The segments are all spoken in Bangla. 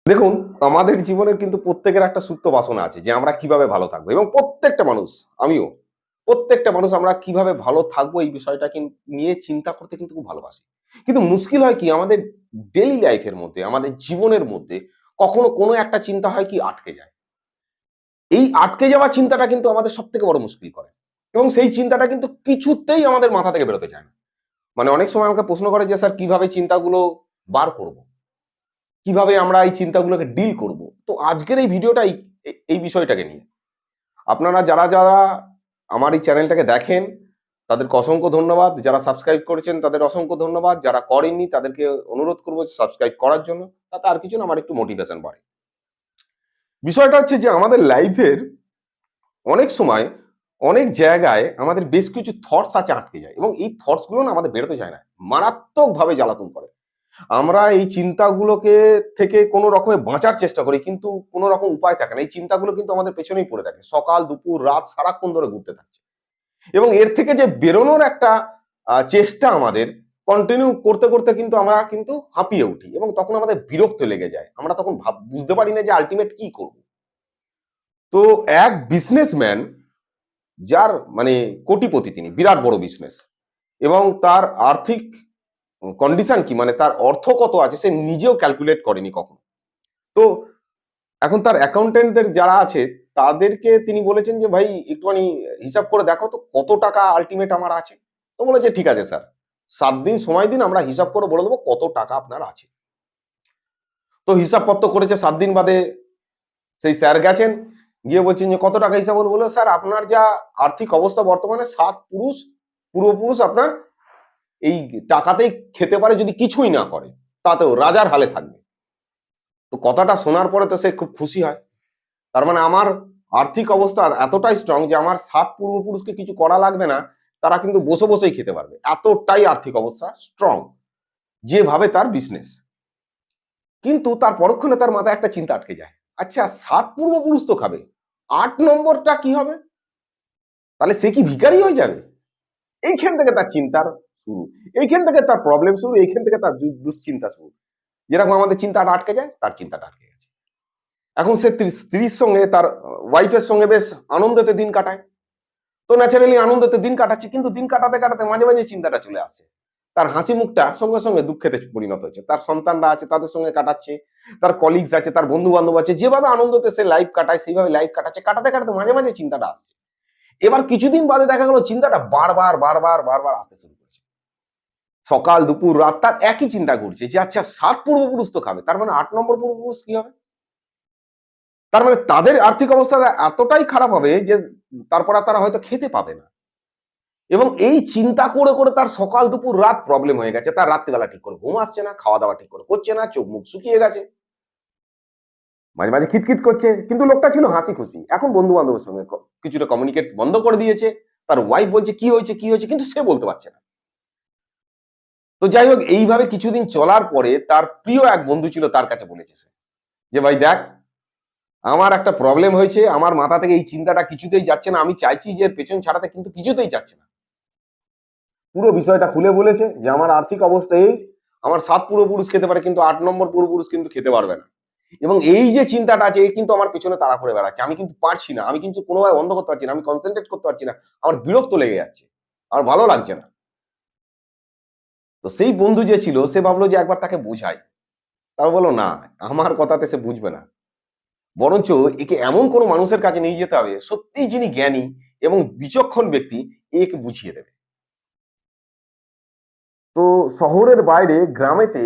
দেখুন, আমাদের জীবনের কিন্তু প্রত্যেকের একটা সুপ্ত বাসনা আছে যে আমরা কিভাবে ভালো থাকবো এবং প্রত্যেকটা মানুষ, আমিও প্রত্যেকটা মানুষ আমরা কিভাবে ভালো থাকবো এই বিষয়টা নিয়ে চিন্তা করতে কিন্তু খুব ভালোবাসি। কিন্তু মুশকিল হয় কি আমাদের ডেইলি লাইফ এর মধ্যে, আমাদের জীবনের মধ্যে কখনো কোনো একটা চিন্তা হয় কি আটকে যায়। এই আটকে যাওয়া চিন্তাটা কিন্তু আমাদের সবথেকে বড় মুশকিল করে। এবং সেই চিন্তাটা কিন্তু কিছুতেই আমাদের মাথা থেকে বেরোতে চায় না। মানে অনেক সময় আমাকে প্রশ্ন করে যে, "স্যার কিভাবে চিন্তাগুলো বার করব?" কিভাবে আমরা এই চিন্তাগুলোকে ডিল করব? তো আজকের এই ভিডিওটা এই বিষয়টাকে নিয়ে। আপনারা যারা আমার এই চ্যানেলটাকে দেখেন, তাদেরকে অসংখ্য ধন্যবাদ। যারা সাবস্ক্রাইব করেছেন তাদের অসংখ্য ধন্যবাদ। যারা করেননি তাদেরকে অনুরোধ করব সাবস্ক্রাইব করার জন্য। তাতে আর কিছু না আমার একটু মোটিভেশন বাড়ে। বিষয়টা হচ্ছে যে আমাদের লাইফের অনেক সময় অনেক জায়গায় আমাদের বেশ কিছু থটস আছে আটকে যায় এবং এই থটস গুলো না আমাদের বেরোতে চায় না। মারাত্মকভাবে জ্বালাতন করে। আমরা এই চিন্তাগুলোকে থেকে কোনো রকমে বাঁচার চেষ্টা করি কিন্তু কোনো রকম উপায় থাকে না। এই চিন্তাগুলো কিন্তু আমাদের পেছনেই পড়ে থাকে। সকাল, দুপুর, রাত সারাক্ষণ ধরে ঘুরতে থাকছে। এবং এর থেকে যে বেরোনোর একটা চেষ্টা আমাদের কন্টিনিউ করতে কিন্তু আমরা কিন্তু হাঁপিয়ে উঠি এবং তখন আমাদের বিরক্ত লেগে যায়। আমরা তখন বুঝতে পারি না যে আল্টিমেট কি করব? তো এক বিজনেসম্যান যার মানে কোটিপতি তিনি, বিরাট বড় বিজনেস এবং তার আর্থিক কন্ডিশন কি মানে তার অর্থ কত আছে সে নিজেও ক্যালকুলেট করেনি কখনো। তো এখন তার অ্যাকাউন্টেন্টদের যারা আছে তাদেরকে তিনি বলেছেন যে, "ভাই একটুখানি হিসাব করে দেখো তো কত টাকা আল্টিমেট আমার আছে?" তো বলে যে, "ঠিক আছে স্যার। ৭ দিন সময় দিন আমরা হিসাব করে বলে দেব কত টাকা আপনার আছে।" তো হিসাবপত্র করেছে ৭ দিন বাদে সেই স্যার গেছেন। গিয়ে বলছেন যে, "কত টাকা হিসাব হলো?" বলল, "স্যার আপনার যা আর্থিক অবস্থা বর্তমানে ৭ পুরুষ, পূর্বপুরুষ আপনার এই টাকাতেই খেতে পারে যদি কিছুই না করে। তাতেও রাজার হালে থাকবে।" তো কথাটা শোনার পরে তো সে খুব খুশি হয়। তার মানে আমার আর্থিক অবস্থা এতটাই স্ট্রং যে আমার ৭ পূর্বপুরুষকে কিছু করা লাগবে না। তারা কিন্তু বসেই খেতে পারবে। এতটাই আর্থিক অবস্থা স্ট্রং। যেভাবে তার বিজনেস। কিন্তু তার পরক্ষণে তার মাথায় একটা চিন্তা আটকে যায়। আচ্ছা ৭ পূর্বপুরুষ তো খাবে। ৮ নম্বরটা কি হবে? তাহলে সে কি ভিখারি হয়ে যাবে? এইখান থেকে তার চিন্তার শুরু। এইখান থেকে তার প্রবলেম শুরু। এইখান থেকে তার দুশ্চিন্তা শুরু। যেরকম আমাদের চিন্তাটা আটকে যায়, তার চিন্তাটা আটকে গেছে। এখন সে স্ত্রীর সঙ্গে তার ওয়াইফের সঙ্গে বেশ আনন্দেতে দিন কাটায়। তো ন্যাচারালি আনন্দতে দিন কাটাচ্ছে কিন্তু দিন কাটাতে মাঝে চিন্তাটা চলে আসছে। তার হাসি মুখটা সঙ্গে দুঃখেতে পরিণত হচ্ছে। তার সন্তানরা আছে তাদের সঙ্গে কাটাচ্ছে, তার কলিগস আছে, তার বন্ধু-বান্ধব আছে। যেভাবে আনন্দতে সে লাইফ কাটায় সেইভাবে লাইফ কাটাচ্ছে। কাটাতে মাঝে চিন্তাটা আসছে। এবার কিছুদিন বাদে দেখা গেল চিন্তাটা বারবার আসতে শুরু করেছে। সকাল, দুপুর, রাত তার একই চিন্তা ঘুরছে যে আচ্ছা ৭ পূর্বপুরুষ তো খাবে। তার মানে ৮ নম্বর পূর্বপুরুষ কি হবে? তার মানে তাদের আর্থিক অবস্থা এতটাই খারাপ হবে যে তারপর আর তারা হয়তো খেতে পাবে না। এবং এই চিন্তা করে তার সকাল, দুপুর, রাত প্রবলেম হয়ে গেছে। তার রাত্রিবেলা ঠিক করে ঘুম আসছে না, খাওয়া-দাওয়া ঠিক করে করছে না, চোখ মুখ শুকিয়ে গেছে। মাঝে খিটখিট করছে। কিন্তু লোকটা ছিল হাসি খুশি। এখন বন্ধু-বান্ধবের সঙ্গে কিছুটা কমিউনিকেট বন্ধ করে দিয়েছে। তার ওয়াইফ বলছে, "কি হয়েছে, কি হয়েছে?" কিন্তু সে বলতে পারছে না। তো যাই হোক এইভাবে কিছুদিন চলার পরে তার প্রিয় এক বন্ধু ছিল তার কাছে বলেছে সে। যে, "ভাই দেখ, আমার একটা প্রবলেম হয়েছে। আমার মাথা থেকে এই চিন্তাটা কিছুতেই যাচ্ছে না। আমি চাইছি যে এর পেছন ছাড়াতে কিন্তু কিছুতেই যাচ্ছে না।" পুরো বিষয়টা খুলে বলেছে যে আমার আর্থিক অবস্থা এই, আমার ৭ পূর্বপুরুষ খেতে পারে কিন্তু ৮ নম্বর পূর্বপুরুষ কিন্তু খেতে পারবে না। এবং এই যে চিন্তাটা আছে এ কিন্তু আমার পেছনে তাড়া করে বেড়াচ্ছে। আমি কিন্তু পারছি না। আমি কিন্তু কোনোভাবে বন্ধ করতে পারছি না। আমি কনসেনট্রেট করতে পারছি না। আমার বিরক্ত লেগে যাচ্ছে। আমার ভালো লাগছে না। তো সেই বন্ধু যে ছিল সে ভাবলো যে একবার তাকে বোঝাই। তারপর বলল, "না, আমার কথাতে সে বুঝবে না। বরঞ্চ একে এমন কোনো মানুষের কাছে নিয়ে যেতে হবে সত্যিই যিনি জ্ঞানী এবং বিচক্ষণ ব্যক্তি একে বুঝিয়ে দেবে।" তো শহরের বাইরে গ্রামেতে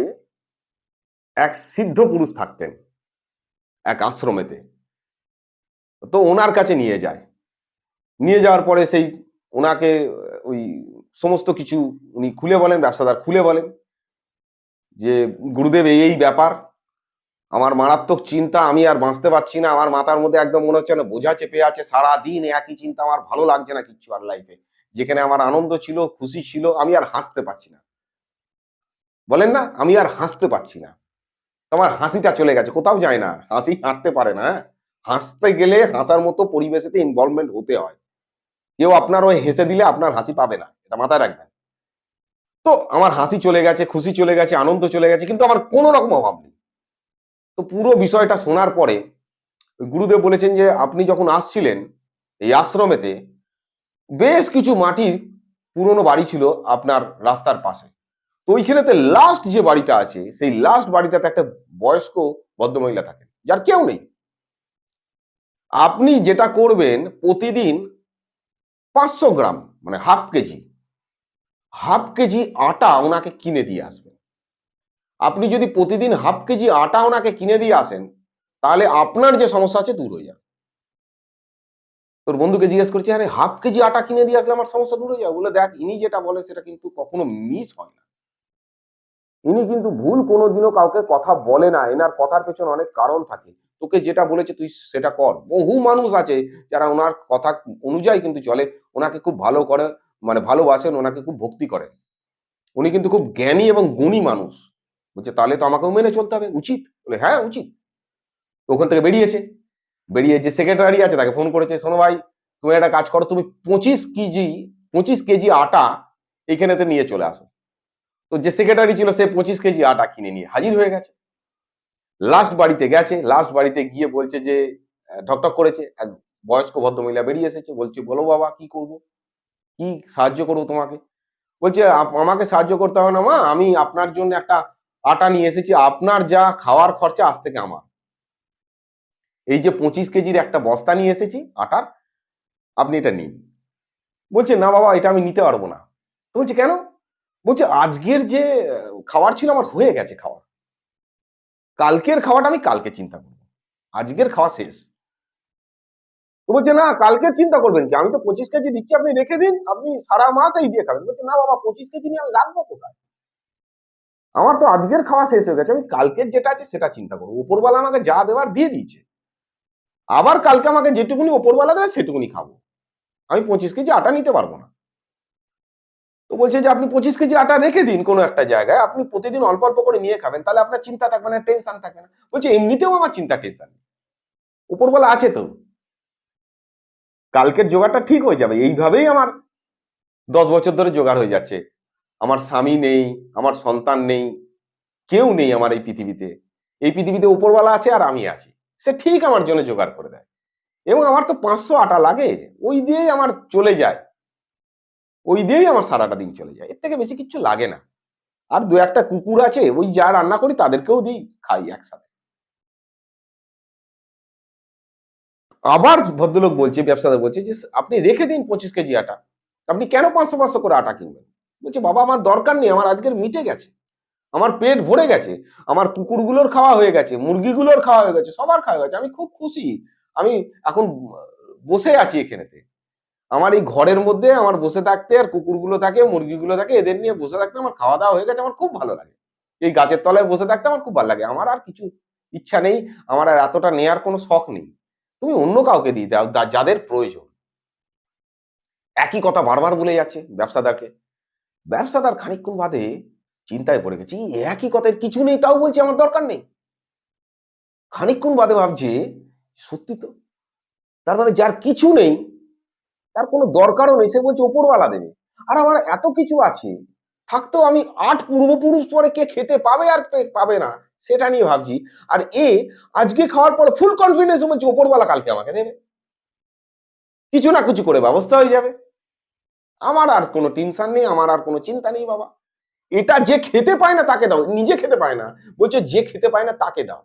এক সিদ্ধ পুরুষ থাকতেন এক আশ্রমেতে। তো ওনার কাছে নিয়ে যায়। নিয়ে যাওয়ার পরে সেই উনাকে ওই সমস্ত কিছু উনি খুলে বলেন, ব্যবসাদার খুলে বলেন যে, "গুরুদেব এই ব্যাপার। আমার মারাত্মক চিন্তা, আমি আর বাঁচতে পারছি না। আমার মাথার মধ্যে একদম মনে হচ্ছে না বোঝা চেপে আছে। সারাদিন একই চিন্তা, আমার ভালো লাগছে না কিচ্ছু আর লাইফে। যেখানে আমার আনন্দ ছিল, খুশি ছিল, আমি আর হাসতে পারছি না।" বলেন না? "আমি আর হাসতে পারছি না।" আমার হাসিটা চলে গেছে। কোথাও যায় না। হাসি হাঁটতে পারে না, হ্যাঁ? হাসতে গেলে হাসার মতো পরিবেশেতে ইনভলভমেন্ট হতে হয়। কেউ আপনার ওই হেসে দিলে আপনার হাসি পাবে না। এটা মাথায় রাখবেন। তো আমার হাসি চলে গেছে, খুশি চলে গেছে, আনন্দ চলে গেছে। কিন্তু আমার কোন রকম অভাব নেই। তো পুরো বিষয়টা শোনার পরে গুরুদেব বলেছেন যে আপনি যখন আসছিলেন এই আশ্রমেতে, বেশ কিছু মাটির পুরনো বাড়ি ছিল আপনার রাস্তার পাশে। তো ওইখানেতে লাস্ট যে বাড়িটা আছে, সেই লাস্ট বাড়িটাতে একটা বয়স্ক ভদ্রমহিলা থাকেন, যার কেউ নেই। আপনি যেটা করবেন, প্রতিদিন ৫০০ গ্রাম মানে হাফ কেজি আটা ওনাকে কিনে দিয়ে আসবেন। আপনি যদি প্রতিদিন হাফ কেজি আটা ওনাকে কিনে দিয়ে আসেন, তাহলে আপনার যে সমস্যা আছে দূর হয়ে যাবে। তোর বন্ধুকে জিজ্ঞেস করছি, আরে হাফ কেজি আটা কিনে দিয়ে আসলে আমার সমস্যা দূর হয়ে যাবে? বলে, দেখ, ইনি যেটা বলে সেটা কিন্তু কখনো মিস হয় না। ইনি কিন্তু ভুল কোনোদিনও কাউকে কথা বলে না। এনার কথার পেছনে অনেক কারণ থাকে। তোকে যেটা বলেছে তুই সেটা কর। বহু মানুষ আছে যারা উনার কথা অনুযায়ী কিন্তু চলে। উনাকে খুব ভালো করে, মানে ভালোবাসেন, উনাকে খুব ভক্তি করেন। উনি কিন্তু খুব জ্ঞানী এবং গুণী মানুষ। বলছে, তাহলে তো আমাকেও মেনে চলতে হবে, উচিত? বলে, হ্যাঁ, উচিত। তো ওখান থেকে বেরিয়েছে। বেরিয়ে যে সেক্রেটারি আছে তাকে ফোন করেছে, শোনো ভাই, তুমি একটা কাজ করো, তুমি ২৫ কেজি আটা এইখানেতে নিয়ে চলে আসো। তো যে সেক্রেটারি ছিল সে ২৫ কেজি আটা কিনে নিয়ে হাজির হয়ে গেছে। লাস্ট বাড়িতে গেছে, লাস্ট বাড়িতে গিয়ে বলছে যে ঠকঠক করেছে। এক বয়স্ক ভদ্রমহিলা বেরিয়ে এসেছে। বলছে, বলো বাবা, কি করব? কি সাহায্য করব তোমাকে? বলছে, আমাকে সাহায্য করতে হবে না মা, আমি আপনার জন্য একটা আটা নিয়ে এসেছি। আপনার যা খাওয়ার খরচা আজ থেকে আমার। এই যে ২৫ কেজির একটা বস্তা নিয়ে এসেছি আটার, আপনি এটা নিন। বলছে, না বাবা, এটা আমি নিতে পারবো না। তো বলছে, কেন? বলছে, আজকের যে খাবার ছিল আমার হয়ে গেছে খাওয়া। কালকের খাওয়াটা আমি কালকে চিন্তা করব। আজকের খাওয়া শেষ। তো বলছে, না, কালকের চিন্তা করবেন কি? আমি তো ২৫ কেজি দিচ্ছি, আপনি রেখে দিন। আপনি সারা মাস এই দিয়ে খাবেন। বলছে, না বাবা, ২৫ কেজি নিয়ে আমি রাখবো কোথায়? আমার তো আজকের খাওয়া শেষ হয়ে গেছে। আমি কালকের যেটা আছে সেটা চিন্তা করবো। উপরওয়ালা আমাকে যা দেওয়ার দিয়ে দিয়েছে। আবার কালকে আমাকে যেটুকুনি উপরওয়ালা দেবে সেটুকুনি খাবো। আমি ২৫ কেজি আটা নিতে পারবো না। তো বলছে যে আপনি ২৫ কেজি আটা রেখে দিন কোনো একটা জায়গায়। আপনি প্রতিদিন অল্প, অল্প করে নিয়ে খাবেন। তাহলে আপনার চিন্তা থাকবে না, টেনশন থাকবে না। বলছে, এমনিতেও আমার চিন্তা টেনশন। উপরওয়ালা আছে তো। কালকের জোগাড়টা ঠিক হয়ে যাবে। এইভাবেই আমার ১০ বছর ধরে জোগাড় হয়ে যাচ্ছে। আমার স্বামী নেই, আমার সন্তান নেই, কেউ নেই আমার এই পৃথিবীতে। এই পৃথিবীতে উপরওয়ালা আছে আর আমি আছি। সে ঠিক আমার জন্য জোগাড় করে দেয়। এবং আমার তো ৫০০ আটা লাগে। ওই দিয়েই আমার চলে যায়। ওই দিয়েই আমার সারাটা দিন চলে যায়। এর থেকে বেশি কিচ্ছু লাগে না। আর ২-১ টা কুকুর আছে, ওই যা রান্না করি তাদেরকেও দিই, খাই একসাথে। আবার ভদ্রলোক বলছে, ব্যবসাদার বলছে যে, আপনি রেখে দিন ২৫ কেজি আটা। আপনি কেন ৫০০ করে আটা কিনবেন? বলছে, বাবা, আমার দরকার নেই। আমার আজকের মিটে গেছে। আমার পেট ভরে গেছে। আমার কুকুরগুলোর খাওয়া হয়ে গেছে, মুরগিগুলোর খাওয়া হয়ে গেছে, সবার খাওয়া হয়ে গেছে। আমি খুব খুশি। আমি এখন বসে আছি এখানেতে। আমার এই ঘরের মধ্যে আমার বসে থাকতে, আর কুকুরগুলো থাকে, মুরগিগুলো থাকে, এদের নিয়ে বসে থাকতে আমার খাওয়া-দাওয়া হয়ে গেছে। আমার খুব ভালো লাগে। এই গাছের তলায় বসে থাকতে আমার খুব ভালো লাগে। আমার আর কিছু ইচ্ছা নেই। আমার আর এতটা নেয়ার কোনো শখ নেই। তুমি অন্য কাউকে দিয়ে দাও, যাদের প্রয়োজন। একই কথা বারবার বলে যাচ্ছে ব্যবসাদারকে। ব্যবসাদার খানিকক্ষণ বাদে চিন্তায় পড়ে গেছে। এই একই কথা, এর কিছু নেই তাও বলছে আমার দরকার নেই। খানিকক্ষণ বাদে ভাবছে, সত্যি তো। তার মানে যার কিছু নেই, তার কোনো দরকারও নেই, সে বলছে ওপরওয়ালা দেবে। আর আমার এত কিছু আছে, থাকতেও আমি ৮ পূর্বপুরুষ পরে কে খেতে পাবে আর কে পাবে না সেটা নিয়ে ভাবছি। আর আজকে খাওয়ার পরে ফুল কনফিডেন্স এ বলছে ওপরওয়ালা কালকে আমাকে দেবে। কিছু না কিছু করে ব্যবস্থা হয়ে যাবে। আমার আর কোনো টেনশন নেই, আমার আর কোনো চিন্তা নেই বাবা। এটা যে খেতে পায় না তাকে দাও। নিজে খেতে পায় না। বলছে যে খেতে পায় না তাকে দাও।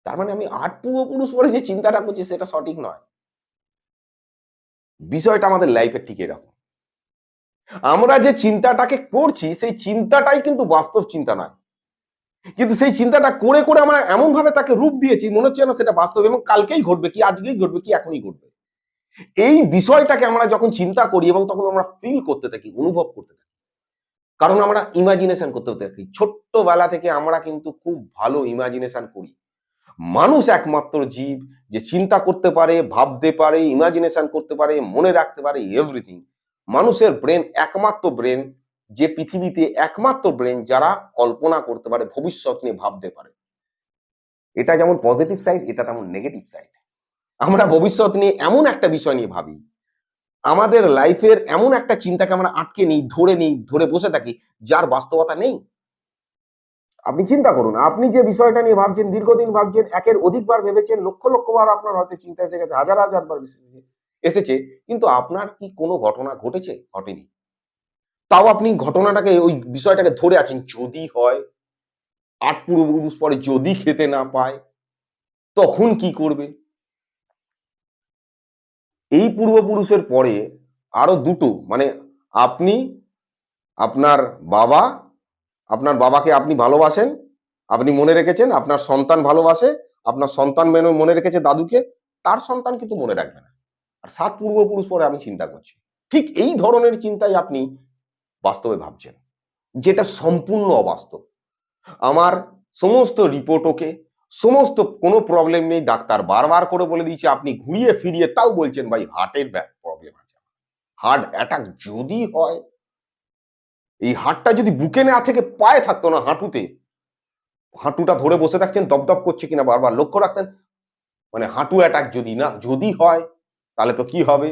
তার মানে আমি ৮ পূর্বপুরুষ পরে যে চিন্তাটা করছি সেটা সঠিক নয়। বিষয়টা আমাদের লাইফে ঠিক এরকম। আমরা যে চিন্তাটাকে করছি সেই চিন্তাটাই কিন্তু বাস্তব চিন্তা নয়। কিন্তু সেই চিন্তাটা করে, করে আমরা এমনভাবে তাকে রূপ দিয়েছি মনে হচ্ছে যেন সেটা বাস্তব, এবং কালকেই ঘটবে, কি আজকেই ঘটবে, কি এখনই ঘটবে। এই বিষয়টাকে আমরা যখন চিন্তা করি এবং তখন আমরা ফিল করতে থাকি, অনুভব করতে থাকি। কারণ আমরা ইমাজিনেশন করতে থাকি। ছোট্টবেলা থেকে আমরা কিন্তু খুব ভালো ইমাজিনেশন করি। মানুষ একমাত্র জীব যে চিন্তা করতে পারে, ভাবতে পারে, ইমাজিনেশন করতে পারে, মনে রাখতে পারে এভরিথিং। মানুষের ব্রেন একমাত্র ব্রেন, যে পৃথিবীতে একমাত্র ব্রেন যারা কল্পনা করতে পারে, ভবিষ্যৎ নিয়ে ভাবতে পারে। এটা যেমন পজিটিভ সাইড, এটা তেমন নেগেটিভ সাইড। আমরা ভবিষ্যৎ নিয়ে এমন একটা বিষয় নিয়ে ভাবি, আমাদের লাইফের এমন একটা চিন্তাকে আমরা আটকে নিই, ধরে বসে থাকি, যার বাস্তবতা নেই। আপনি চিন্তা করুন, আপনি যে বিষয়টা নিয়ে ভাবছেন, দীর্ঘদিন ভাবছেন, একের অধিকবার ভেবেছেন, লক্ষ লক্ষ বার আপনার হয়তো চিন্তা এসে গেছে, হাজার হাজার বার এসেছে, কিন্তু আপনার কি কোনো ঘটনা ঘটেছে? ঘটেনি। তাও আপনি ঘটনাটাকে, ওই বিষয়টাকে ধরে আছেন, যদি হয়, আট পূর্বপুরুষ পরে যদি খেতে না পায় তখন কি করবে? এই পূর্বপুরুষের পরে আরো দুটো, মানে আপনি, আপনার বাবা, আপনার বাবাকে আপনি ভালোবাসেন, আপনি মনে রেখেছেন, আপনার সন্তান ভালোবাসে, আপনার সন্তান মনে রেখেছে দাদুকে, তার সন্তান কিন্তু মনে রাখবে না। আর ৭ পূর্বপুরুষ পরে আমি চিন্তা করছি। ঠিক এই ধরনের চিন্তাই আপনি বাস্তবে ভাবছেন, যেটা সম্পূর্ণ অবাস্তব। আমার সমস্ত রিপোর্ট ওকে, সমস্ত কোনো প্রবলেম নেই, ডাক্তার বারবার করে বলে দিয়েছে, আপনি ঘুরিয়ে ফিরিয়ে তাও বলছেন ভাই হার্টের প্রবলেম আছে, হার্ট অ্যাটাক যদি হয়, এই হার্টটা যদি বুকে না থেকে পায়ে থাকতো না, হাঁটুতে, হাঁটুটা ধরে বসে থাকছেন, দপদপ করছে কিনা বারবার লক্ষ্য রাখতেন, মানে হাঁটু অ্যাটাক যদি হয় তাহলে তো কি হবে?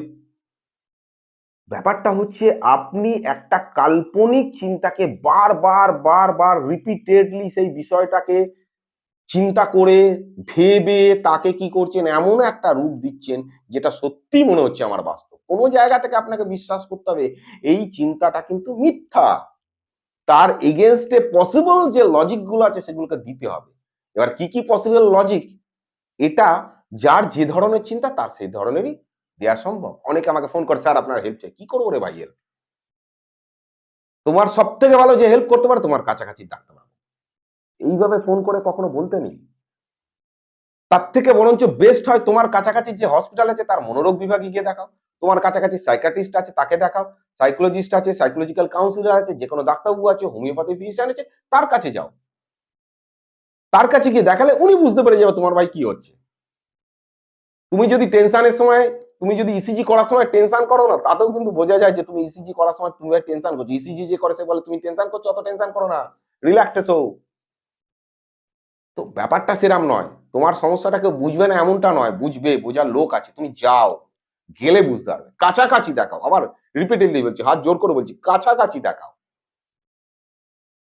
ব্যাপারটা হচ্ছে, আপনি একটা কাল্পনিক চিন্তাকে বারবার রিপিটেডলি সেই বিষয়টাকে চিন্তা করে, ভেবে, তাকে কি করছেন, এমন একটা রূপ দিচ্ছেন যেটা সত্যি মনে হচ্ছে আমার বাস্তব। কোনো জায়গা থেকে আপনাকে বিশ্বাস করতে হবে এই চিন্তাটা কিন্তু মিথ্যা। তার এগেইনস্টে পসিবল যে লজিক গুলো আছে সেগুলোকে দিতে হবে। এবার কি কি পসিবল লজিক, এটা যার যে ধরনের চিন্তা তার সেই ধরনেরই দেয়া সম্ভব। অনেকে আমাকে ফোন করে, স্যার আপনার হেল্প চাই। কি করবো রে ভাই হেল্প? তোমার সবথেকে ভালো যে হেল্প করতে পারে তোমার কাছাকাছি ডাক্তার বাবু। এইভাবে ফোন করে কখনো বলতে নেই। তার থেকে বরঞ্চ বেস্ট হয় তোমার কাছাকাছি যে হসপিটাল আছে তার মনোরোগ বিভাগে গিয়ে দেখাও। তোমার কাছাকাছি সাইকিয়াট্রিস্ট আছে তাকে দেখাও, সাইকোলজিস্ট আছে, সাইকোলজিক্যাল কাউন্সিলর আছে, যেকোনো ডাক্তারবাবু আছে, হোমিওপ্যাথি ফিজিশিয়ান আছে, তার কাছে যাও। তার কাছে গিয়ে দেখালে উনি বুঝতে পেরে যাবে তোমার ভাই কি হচ্ছে। তুমি যদি টেনশনের সময়, তুমি যদি ইসিজি করার সময় টেনশন করো না, তাতেও কিন্তু বোঝা যায় যে তুমি ইসিজি করার সময় তুমি টেনশন করছো। ইসিজি যে করে সে বলে তুমি টেনশন করছো, অত টেনশন করো না, রিল্যাক্স এসো। তো ব্যাপারটা সেরাম নয়। তোমার সমস্যাটাকে বুঝবে না এমনটা নয়, বুঝবে, বোঝার লোক আছে, তুমি যাও, গেলে বুঝতে পারবে। কাছাকাছি দেখাও, আবার রিপিটেডলি বলছি, হাত জোর করে বলছি, কাছাকাছি দেখাও,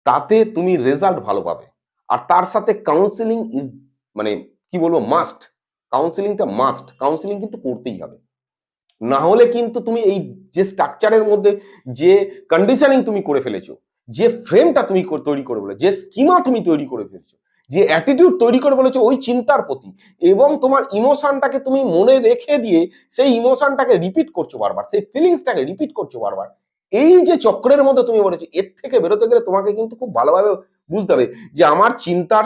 তাতে তুমি রেজাল্ট ভালো পাবে। আর তার সাথে কাউন্সেলিং ইজ, মানে কি বলবো, মাস্ট। কাউন্সেলিংটা মাস্ট, কাউন্সেলিং কিন্তু করতেই হবে। না হলে কিন্তু তুমি এই যে স্ট্রাকচারের মধ্যে যে কন্ডিশনিং তুমি করে ফেলেছো, যে ফ্রেমটা তুমি তৈরি করে বলে, যে স্কিমা তুমি তৈরি করে ফেলেছো, যে অ্যাটিটিউড তৈরি করে বলেছো ওই চিন্তার প্রতি, এবং তোমার ইমোশনটাকে তুমি মনে রেখে দিয়ে সেই ইমোশনটাকে রিপিট করছো বারবার, সেই ফিলিংসটাকে রিপিট করছো বারবার, এই যে চক্রের মধ্যে তুমি বলেছো, এর থেকে বেরোতে গেলে তোমাকে কিন্তু খুব ভালোভাবে বুঝতে হবে যে আমার চিন্তার,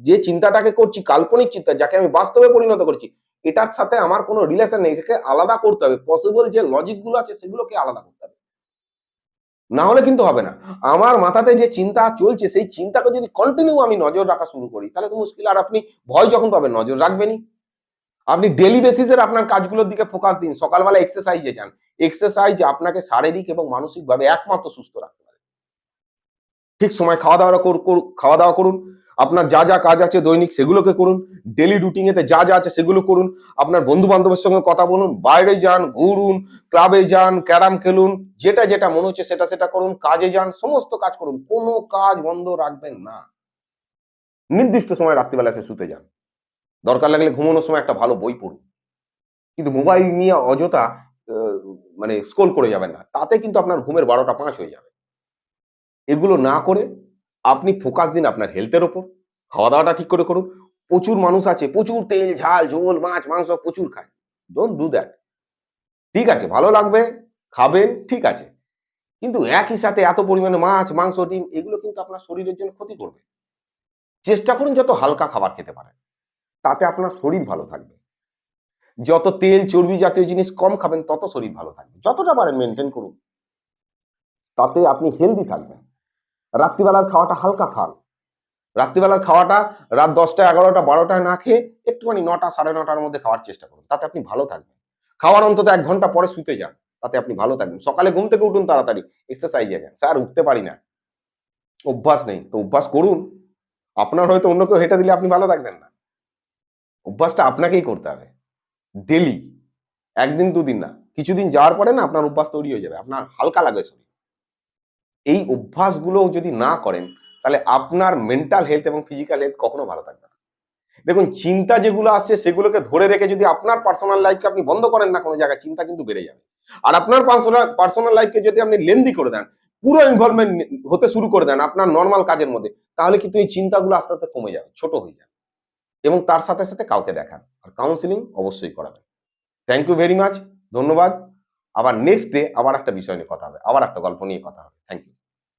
যে চিন্তাটাকে করছি, কাল্পনিক চিন্তা যাকে আমি বাস্তবে পরিণত করছি, এটার সাথে আমার কোনো রিলেশন নেই, এটাকে আলাদা করতে হবে। পসিবল যে লজিক গুলো আছে সেগুলোকে আলাদা করতে হবে। না হলে কিন্তু হবে না। আমার মাথাতে যে চিন্তা চলছে সেই চিন্তাকে যদি কন্টিনিউ আমি নজর রাখা শুরু করি তাহলে তো মুশকিল। আর আপনি ভয় যখন পাবেন নজর রাখবেনই। আপনি ডেইলি বেসিসের আপনার কাজগুলোর দিকে ফোকাস দিন। সকালবেলা এক্সারসাইজে যান। এক্সারসাইজ আপনাকে শারীরিক এবং মানসিকভাবে একমাত্র সুস্থ রাখতে পারে। ঠিক সময় খাওয়া দাওয়া করুন। আপনার যা যা কাজ আছে দৈনিক সেগুলোকে করুন। ডেলি রুটিনেতে যা যা আছে সেগুলো করুন। আপনার বন্ধু বান্ধবের সঙ্গে কথা বলুন, বাইরে যান, ঘুরুন, ক্লাবে যান, ক্যারাম খেলুন, যেটা যেটা মনে হচ্ছে সেটা সেটা করুন, কাজে যান, সমস্ত কাজ করুন, কোনো কাজ বন্ধ রাখবেন না। নির্দিষ্ট সময় রাত্রিবেলা এসে শুতে যান, দরকার লাগলে ঘুমানোর সময় একটা ভালো বই পড়ুন, কিন্তু মোবাইল নিয়ে অযথা আহ, মানে স্ক্রোল করে যাবেন না, তাতে কিন্তু আপনার ঘুমের 12টা 5 হয়ে যাবে। এগুলো না করে আপনি ফোকাস দিন আপনার হেলথের ওপর। খাওয়া দাওয়াটা ঠিক করে করুন। প্রচুর মানুষ আছে প্রচুর তেল ঝাল ঝোল মাছ মাংস প্রচুর খায়। Don't do that. ঠিক আছে, ভালো লাগবে, খাবেন, ঠিক আছে, কিন্তু একই সাথে এত পরিমাণে মাছ মাংস ডিম এগুলো কিন্তু আপনার শরীরের জন্য ক্ষতি করবে। চেষ্টা করুন যত হালকা খাবার খেতে পারেন, তাতে আপনার শরীর ভালো থাকবে। যত তেল চর্বি জাতীয় জিনিস কম খাবেন তত শরীর ভালো থাকবে, যতটা পারেন মেনটেন করুন, তাতে আপনি হেলদি থাকবেন। রাত্রিবেলার খাওয়াটা হালকা খান। রাত্রিবেলার খাওয়াটা রাত 10টা 11টা 12টায় না খেয়ে একটুখানি 9টা 9:30টার মধ্যে খাওয়ার চেষ্টা করুন, তাতে আপনি ভালো থাকবেন। খাওয়ার অন্তত 1 ঘন্টা পরে শুতে যান, তাতে আপনি ভালো থাকবেন। সকালে ঘুম থেকে উঠুন তাড়াতাড়ি, এক্সারসাইজে যান। স্যার উঠতে পারি না, অভ্যাস নেই, তো অভ্যাস করুন। আপনার হয়তো অন্য কেউ হেঁটে দিলে আপনি ভালো থাকবেন না, অভ্যাসটা আপনাকেই করতে হবে ডেলি। একদিন দুদিন না, কিছুদিন যাওয়ার পরে না আপনার অভ্যাস তৈরি হয়ে যাবে, আপনার হালকা লাগবে শরীর। এই অভ্যাসগুলো যদি না করেন তাহলে আপনার মেন্টাল হেলথ এবং ফিজিক্যাল হেলথ কখনো ভালো থাকবে না। দেখুন চিন্তা যেগুলো আসছে সেগুলোকে ধরে রেখে যদি আপনার পার্সোনাল লাইফকে আপনি বন্ধ করেন না কোনো জায়গায়, চিন্তা কিন্তু বেড়ে যাবে। আর আপনার পার্সোনাল লাইফকে যদি আপনি লেন্দি করে দেন, পুরো ইনভলভমেন্ট হতে শুরু করে দেন আপনার নর্মাল কাজের মধ্যে, তাহলে কিন্তু এই চিন্তাগুলো আস্তে আস্তে কমে যাবে, ছোট হয়ে যাবে। এবং তার সাথে সাথে কাউকে দেখান আর কাউন্সিলিং অবশ্যই করাবেন। Thank you very much. ধন্যবাদ। আবার নেক্সট ডে আবার একটা বিষয় নিয়ে কথা হবে, আবার একটা গল্প নিয়ে কথা হবে। Thank you.